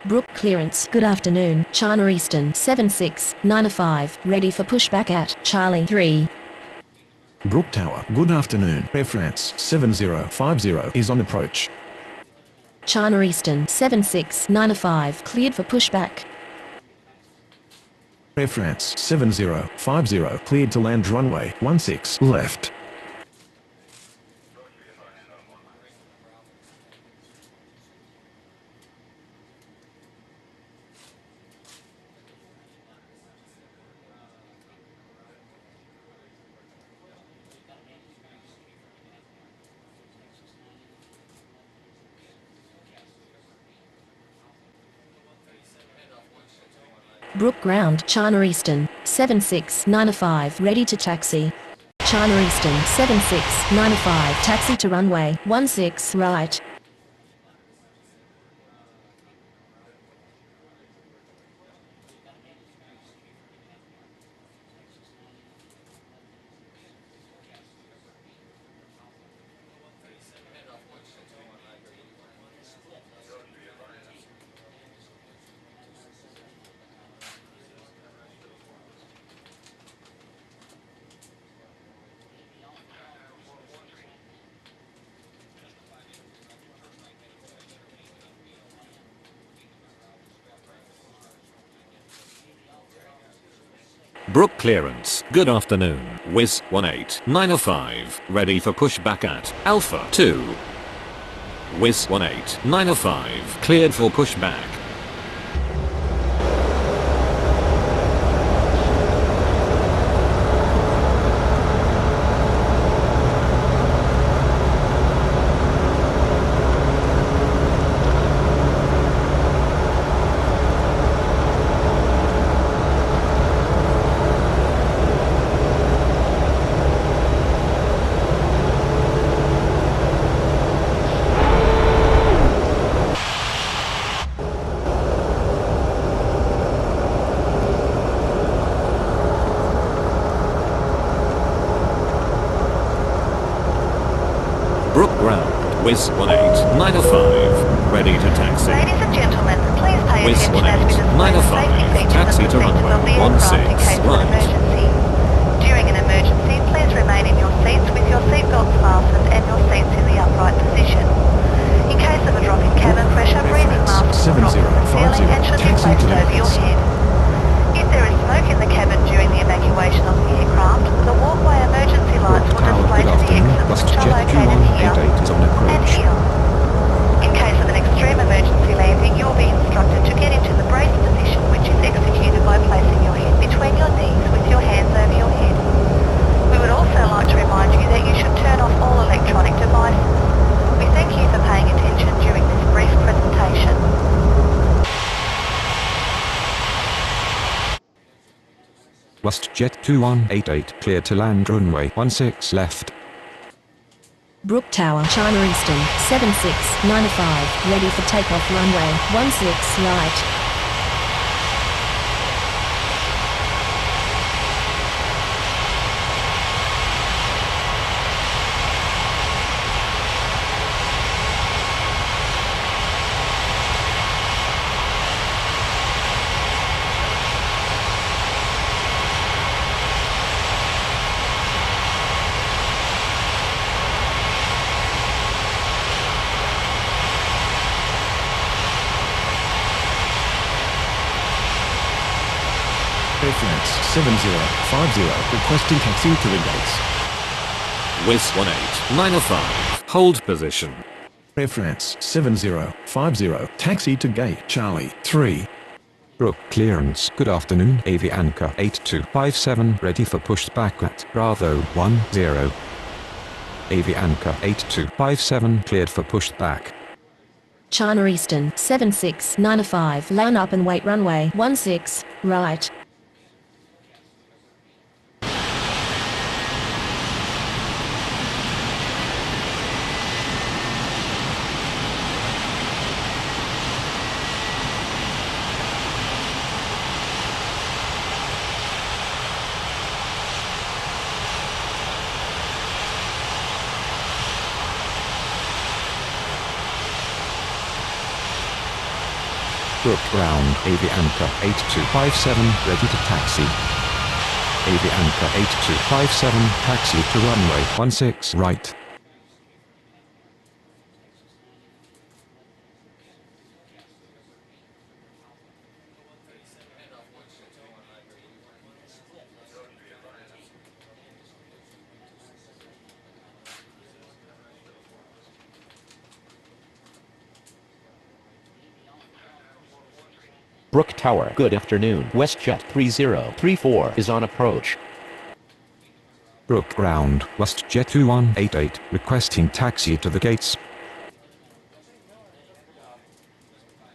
Brook clearance. Good afternoon. China Eastern 7695. Ready for pushback at Charlie 3. Brook Tower. Good afternoon. Air France 7050 is on approach. China Eastern 7695. Cleared for pushback. Air France 7050 cleared to land runway 16 left. Brook ground. China Eastern 7695. Ready to taxi. China Eastern 7695. Taxi to runway 16 right. Brook clearance. Good afternoon. Wiz 18905. Ready for pushback at Alpha 2. Wiz 18905. Cleared for pushback. Brook ground. Wiz 18905. Ready to taxi. Ladies and gentlemen, please pay Wiz attention as we display the 18905. safety features Taxi and to procedures runway of the aircraft in 16 case of an right. emergency. During an emergency, please remain in your seats with your seatbelts fastened and your seats in the upright position. In case of a drop in cabin pressure, breathing masks will drop from the ceiling and should be placed over your head. If there is smoke in the cabin during the evacuation of the aircraft, the walkway emergency lights will display to the exits which are located here and here. In case of an extreme emergency landing, you will be instructed to get into the brace position, which is executed by placing your head between your knees with your hands over your head. We would also like to remind you that you should turn off all electronic devices. We thank you for paying attention during this brief presentation. WestJet 2188 cleared to land runway 16 left. Brook Tower. China Eastern 7695. Ready for takeoff runway 16 right. Air France 7050 requesting taxi to the gates. Wiz 18905. Hold position. Air France 7050 taxi to gate Charlie 3. Brook clearance. Good afternoon. Avianca 8257 ready for pushback at Bravo 10. Avianca 8257 cleared for pushback. China Eastern 7695. Line up and wait runway 16 right. Brook ground, Avianca 8257, ready to taxi. Avianca 8257, taxi to runway 16 right. Brook Tower, good afternoon. WestJet 3034 is on approach. Brook ground, WestJet 2188, requesting taxi to the gates.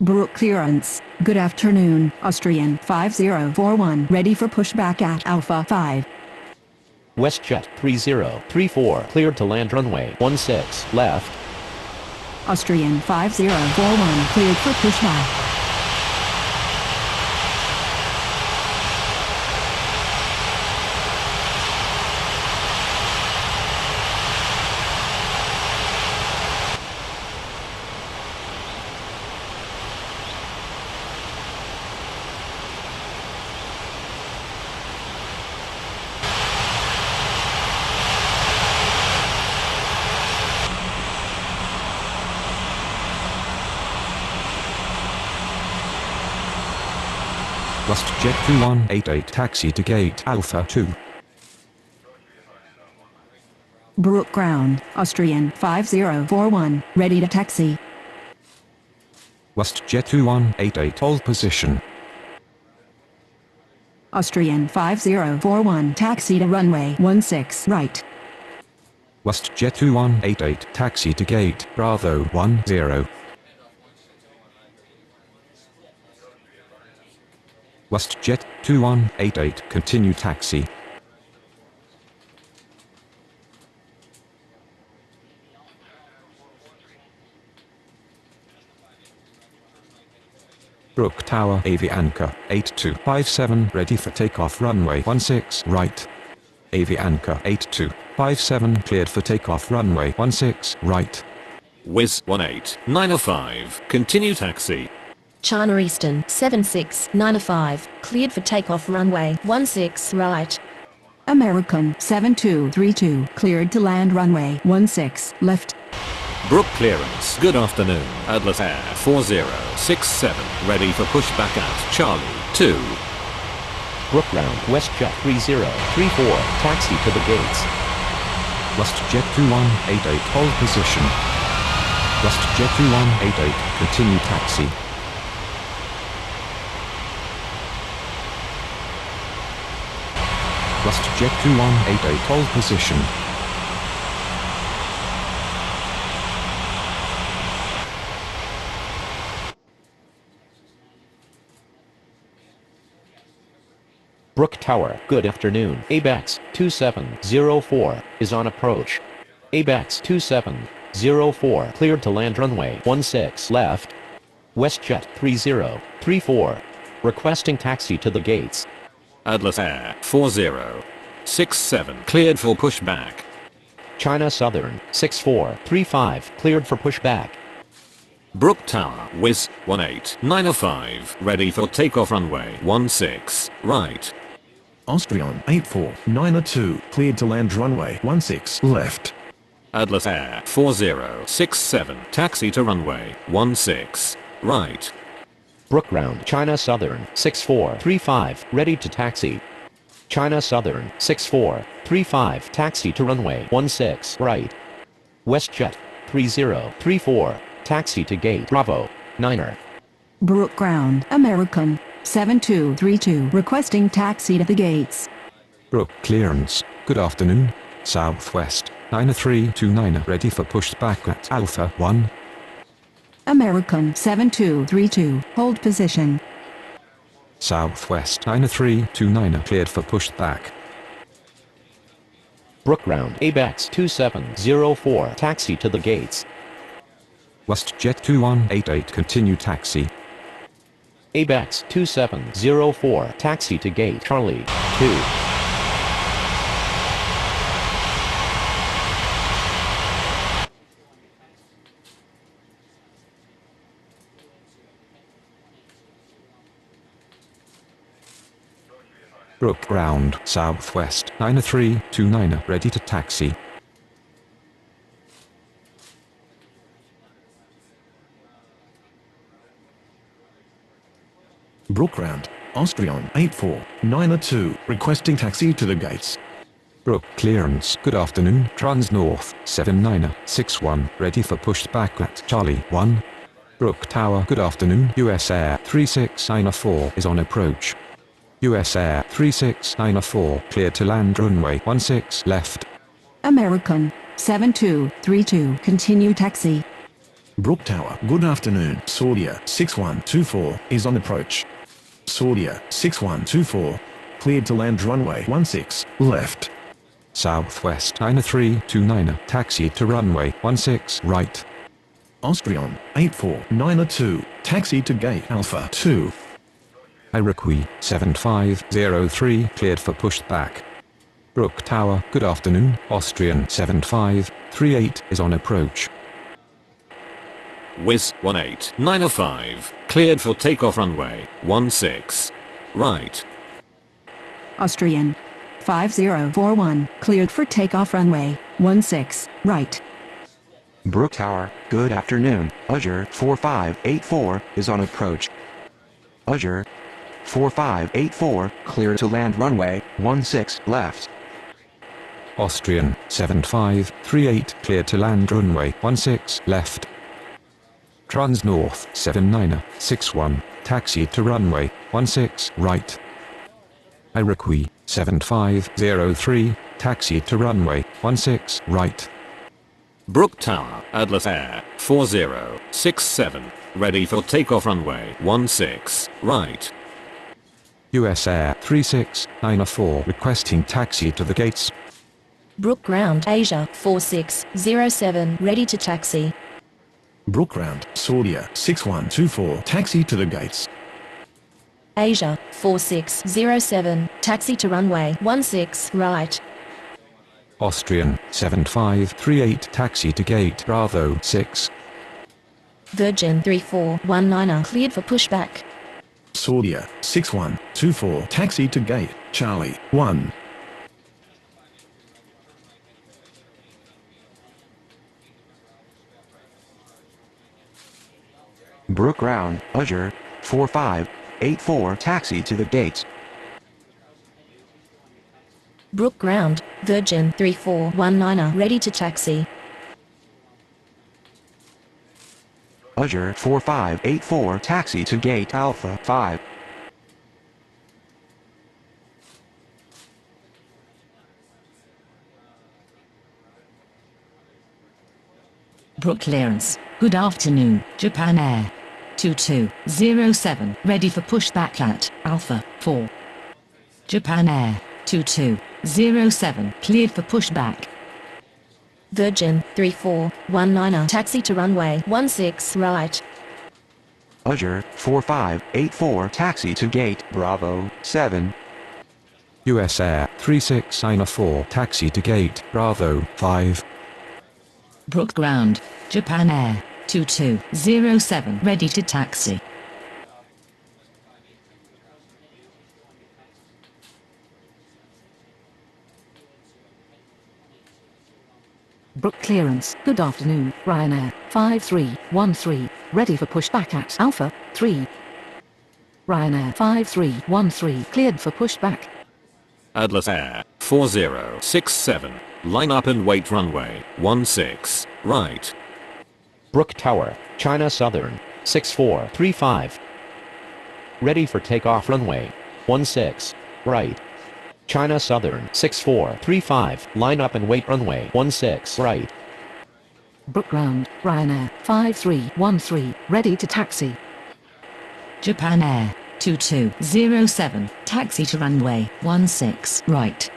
Brook clearance, good afternoon. Austrian 5041, ready for pushback at Alpha 5. WestJet 3034 cleared to land runway 16 left. Austrian 5041, cleared for pushback. WestJet 2188, taxi to gate Alpha 2. Brook ground, Austrian 5041, ready to taxi. WestJet 2188, hold position. Austrian 5041, taxi to runway 16 right. WestJet 2188, taxi to gate Bravo 10. WestJet 2188, continue taxi. Brook Tower, Avianca 8257, ready for takeoff runway 16 right. Avianca 8257, cleared for takeoff runway 16 right. Wiz 18905, continue taxi. China Eastern 7695, cleared for takeoff runway 16 right. American 7232, cleared to land runway 16 left. Brook clearance, good afternoon. Atlas Air 4067, ready for pushback at Charlie 2. Brook ground, WestJet 3034, taxi to the gates. WestJet 2188, hold position. WestJet 2188, continue taxi. WestJet 2188, hold position. Brook Tower, good afternoon. ABEX 2704 is on approach. ABEX 2704 cleared to land runway 16 left. WestJet 3034 requesting taxi to the gates. Atlas Air 4067, cleared for pushback. China Southern 6435 cleared for pushback. Brook Tower, Wiz 18905, ready for takeoff runway 16 right. Austrian 8492, cleared to land runway 16 left. Atlas Air 4067, taxi to runway 16 right. Brook ground, China Southern 6435 ready to taxi. China Southern 6435 taxi to runway 16 right. WestJet 3034 taxi to gate Bravo 9er. Brook ground, American 7232, requesting taxi to the gates. Brook clearance, good afternoon. Southwest 9329, ready for pushback at Alpha 1. American 7232, hold position. Southwest 9329, cleared for pushback. Brook ground, ABEX 2704 taxi to the gates. WestJet 2188, continue taxi. ABEX 2704 taxi to gate Charlie 2. Brook Ground, Southwest, 9329, ready to taxi. Brook Round, Austrian 8492, requesting taxi to the gates. Brook Clearance, good afternoon, Trans North, 7961, ready for pushback at Charlie 1. Brook Tower, good afternoon, US Air 3694 is on approach. US Air 3694, clear to land runway 16 left. American 7232, continue taxi. Brook Tower, good afternoon, Saudia 6124 is on approach. Saudia 6124, cleared to land runway 16 left. Southwest 9329, taxi to runway 16 right. Austrian 8492, taxi to gate Alpha 2. Iroquois 7503, cleared for pushback. Brook Tower, good afternoon, Austrian 7538 is on approach. Wiz 18905, cleared for takeoff runway 16 right. Austrian 5041, cleared for takeoff runway 16 right. Brook Tower, good afternoon, Azure 4584 is on approach. Azure 4584, clear to land runway 16 left. Austrian 7538, cleared to land runway 16 left. Trans North 7961, taxi to runway 16 right. Iroquois 7503, taxi to runway 16 right. Brook Tower, Atlas Air 4067, ready for takeoff runway 16 right. US Air 3694, requesting taxi to the gates. Brook Ground, Asia 4607, ready to taxi. Brook Round, Saudia 6124, taxi to the gates. Asia 4607, taxi to runway 16 right. Austrian 7538, taxi to gate Bravo 6. Virgin 3419, cleared for pushback. Saudia 6124, taxi to gate Charlie 1. Brook Round, Azure 4584, taxi to the gates. Brook Ground, Virgin 3419, ready to taxi. Azure 4584, taxi to gate Alpha 5. Brook Clearance, good afternoon, Japan Air 2207, ready for pushback at Alpha 4. Japan Air 2207, cleared for pushback. Virgin 3419, taxi to runway 16 right. Azure 4584, taxi to gate Bravo 7. US Air 3694, taxi to gate Bravo 5. Brook Ground, Japan Air 2207, ready to taxi. Brook Clearance, good afternoon, Ryanair 5313, ready for pushback at Alpha 3. Ryanair 5313, cleared for pushback. Atlas Air 4067, line up and wait runway 16 right. Brook Tower, China Southern 6435, ready for takeoff runway 16 right. China Southern 6435, line up and wait runway 16 right. Brook Ground, Ryanair 5313, ready to taxi. Japan Air 2207, taxi to runway 16 right.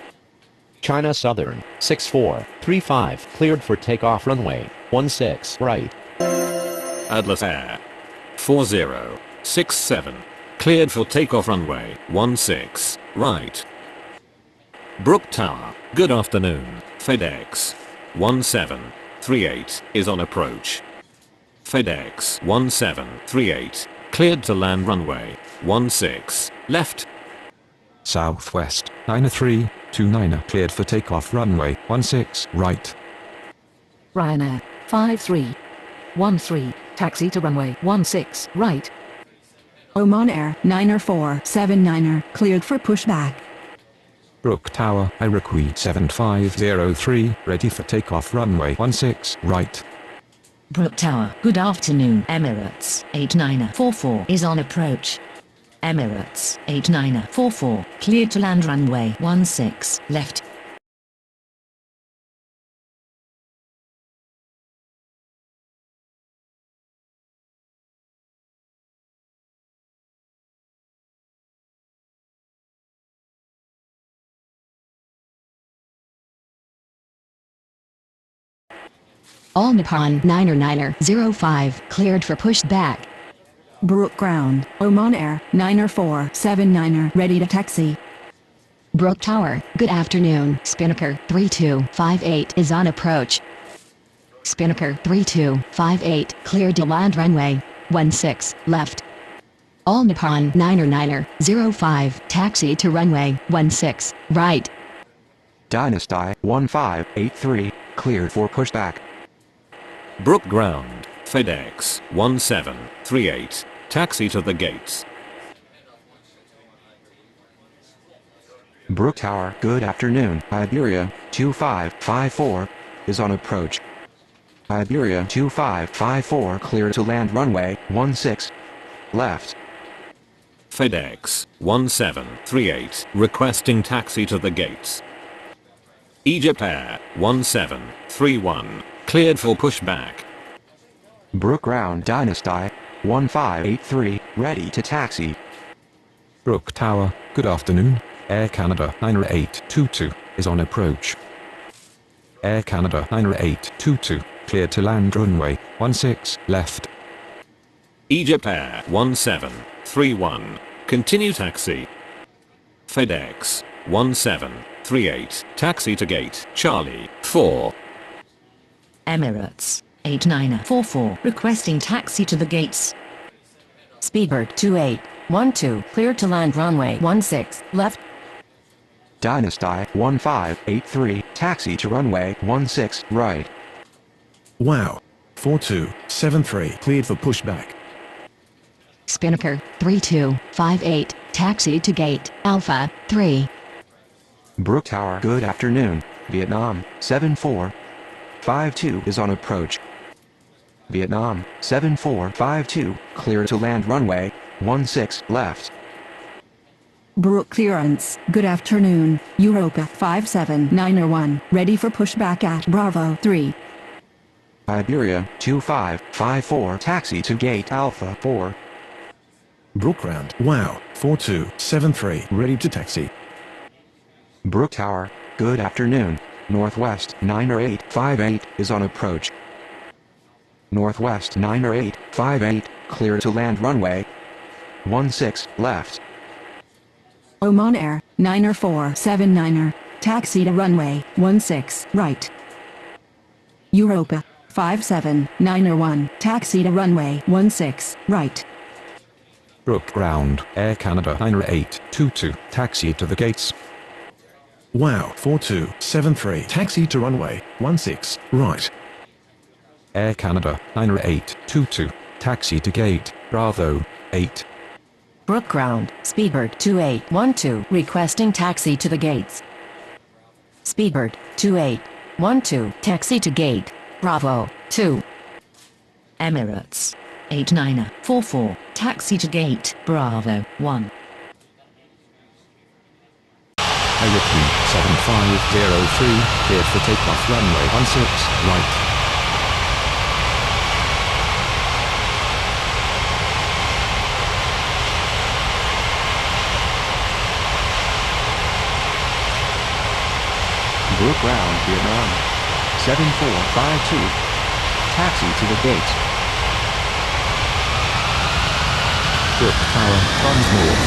China Southern 6435, cleared for takeoff runway 16 right. Atlas Air 4067, cleared for takeoff runway 16 right. Brook Tower, good afternoon, FedEx 1738 is on approach. FedEx 1738, cleared to land runway 16 left. Southwest, 9329 cleared for takeoff runway 16 right. Ryanair, 5313, taxi to runway 16 right. Oman Air, 90479, cleared for pushback. Brook Tower, Iroquois 7503, ready for takeoff runway 16 right. Brook Tower, good afternoon. Emirates 8944 is on approach. Emirates 8944, cleared to land runway 16 left. All Nippon 9er05 cleared for pushback. Brook Ground, Oman Air, 90479, ready to taxi. Brook Tower, good afternoon. Spinnaker 3258 is on approach. Spinnaker 3258 cleared to land runway 16 left. All Nippon 9er05 taxi to runway 16 right. Dynasty 1583, cleared for pushback. Brook Ground, FedEx 1738, taxi to the gates. Brook Tower, good afternoon. Iberia 2554 is on approach. Iberia 2554 clear to land runway 16 left. FedEx 1738 requesting taxi to the gates. Egypt Air 1731 cleared for pushback. Brook Ground Dynasty 1583 ready to taxi. Brook Tower, good afternoon. Air Canada 90822 is on approach. Air Canada 90822 cleared to land runway 16 left. Egypt Air 1731 continue taxi. FedEx 1738 taxi to gate Charlie 4. Emirates 8944 requesting taxi to the gates. Speedbird 2812 cleared to land runway 16 left. Dynasty 1583 taxi to runway 16 right. Wow. 4273 cleared for pushback. Spinnaker 3258 taxi to gate Alpha 3. Brook Tower, good afternoon. Vietnam 7452 is on approach. Vietnam 7452 clear to land runway 16 left. Brook clearance, good afternoon. Europa 57901, ready for pushback at Bravo 3. Iberia 2554 taxi to gate Alpha 4. Brook Ground, wow. 4273 ready to taxi. Brook Tower, good afternoon. Northwest 90858 is on approach. Northwest 90858 clear to land runway 16 left. Oman Air 90479, taxi to runway 16 right. Europa 57901, taxi to runway 16 right. Brook Ground, Air Canada 90822 taxi to the gates. Wow. 4273 taxi to runway 16 right. Air Canada 90822 taxi to gate Bravo 8. Brook Ground, Speedbird 2812 requesting taxi to the gates. Speedbird 2812 taxi to gate Bravo 2. Emirates 8944 taxi to gate Bravo 1. Iroquois 7503 cleared for takeoff runway 16 right. Brook Ground, Vietnam 7452 taxi to the gates. Brook Tower, Trans North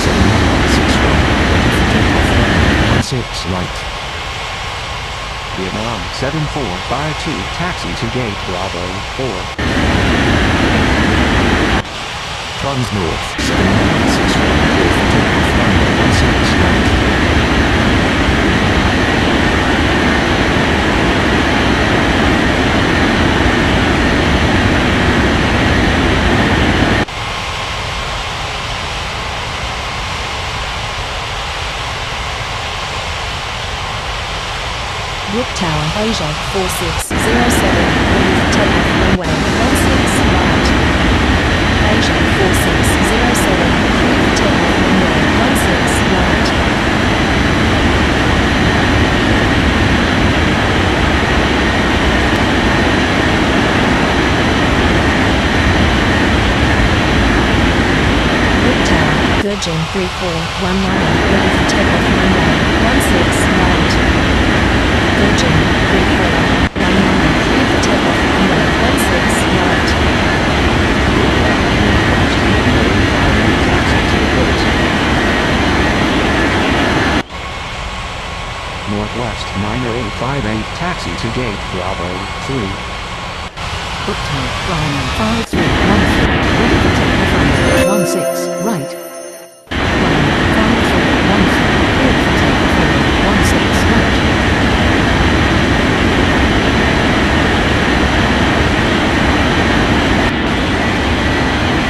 7961 ready for takeoff runway 16 right. Vietnam 7452 taxi to gate Bravo 4. Trans North 7961 cleared for takeoff runway 16 right. Brook Tower, Asia 4607, ready for takeoff runway 16 right. Asia 4607, clear for takeoff runway 16 right. Brook Tower, Virgin 3419, ready for takeoff runway 16 right. Virgin 3419, clear for takeoff runway 16 right. Northwest 9858 taxi to gate Bravo 3. Brook Tower, Ryanair 5313, ready for takeoff runway 16 right. Ryanair 5313, cleared for takeoff runway 16 right.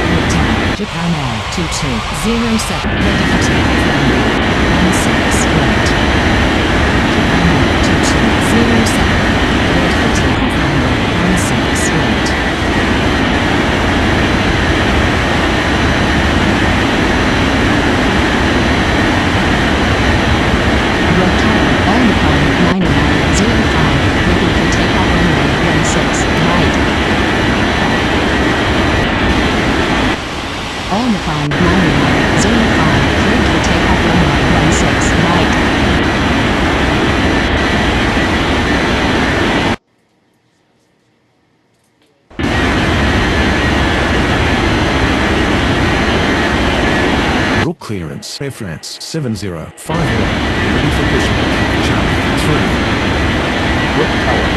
Brook Tower, Japan Air 2207, ready for takeoff runway 16 right. Japan Air 2207, cleared for takeoff runway 16 right. Brook Tower, Unmatched 9905, ready for takeoff runway 16 right. Undefined 9905, cleared for takeoff runway 16 right. Brook clearance, Air France 7051, ready for pushback, Charlie 3. Brook Tower,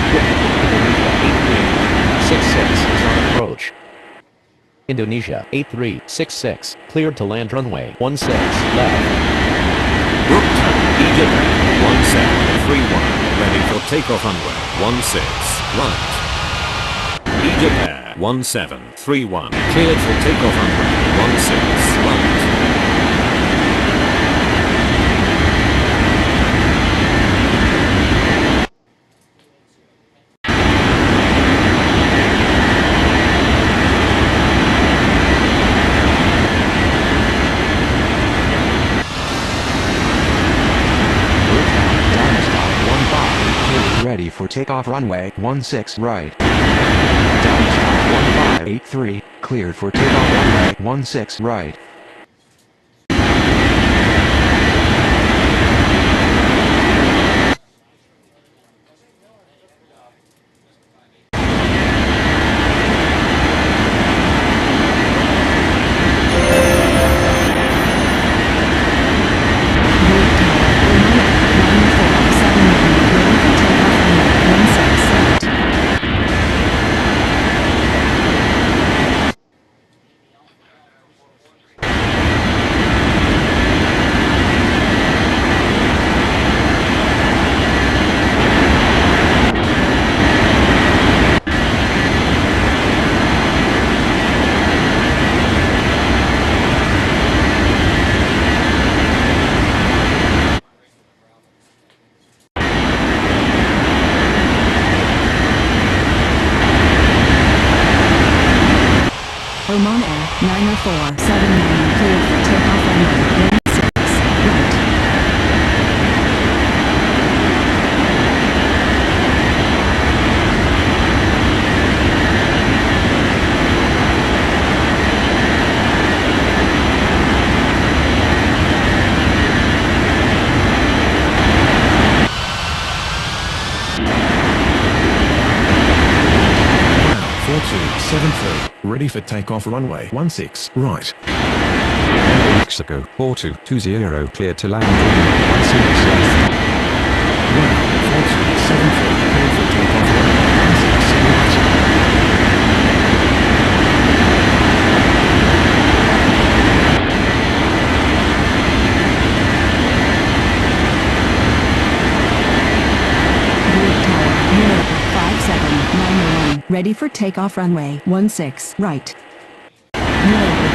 Indonesia 8366 is on approach. Indonesia 8366, cleared to land runway 16 left. Brook Tower, Egypt 1731, ready for takeoff runway 16 right. Egypt Air 1731, cleared for takeoff runway 16 right. Ready for takeoff runway 16 right. Dallas 1583, cleared for takeoff runway 16 right. Oman Air 90479, cleared for takeoff runway 16 right. Wow, 4273, ready for takeoff runway 16 right. Mexico 4220, cleared to land runway 16 left. Wow, 4273, cleared for takeoff runway 16 right. Brook Tower, Miracle 5791, ready for takeoff runway 16 right. Miracle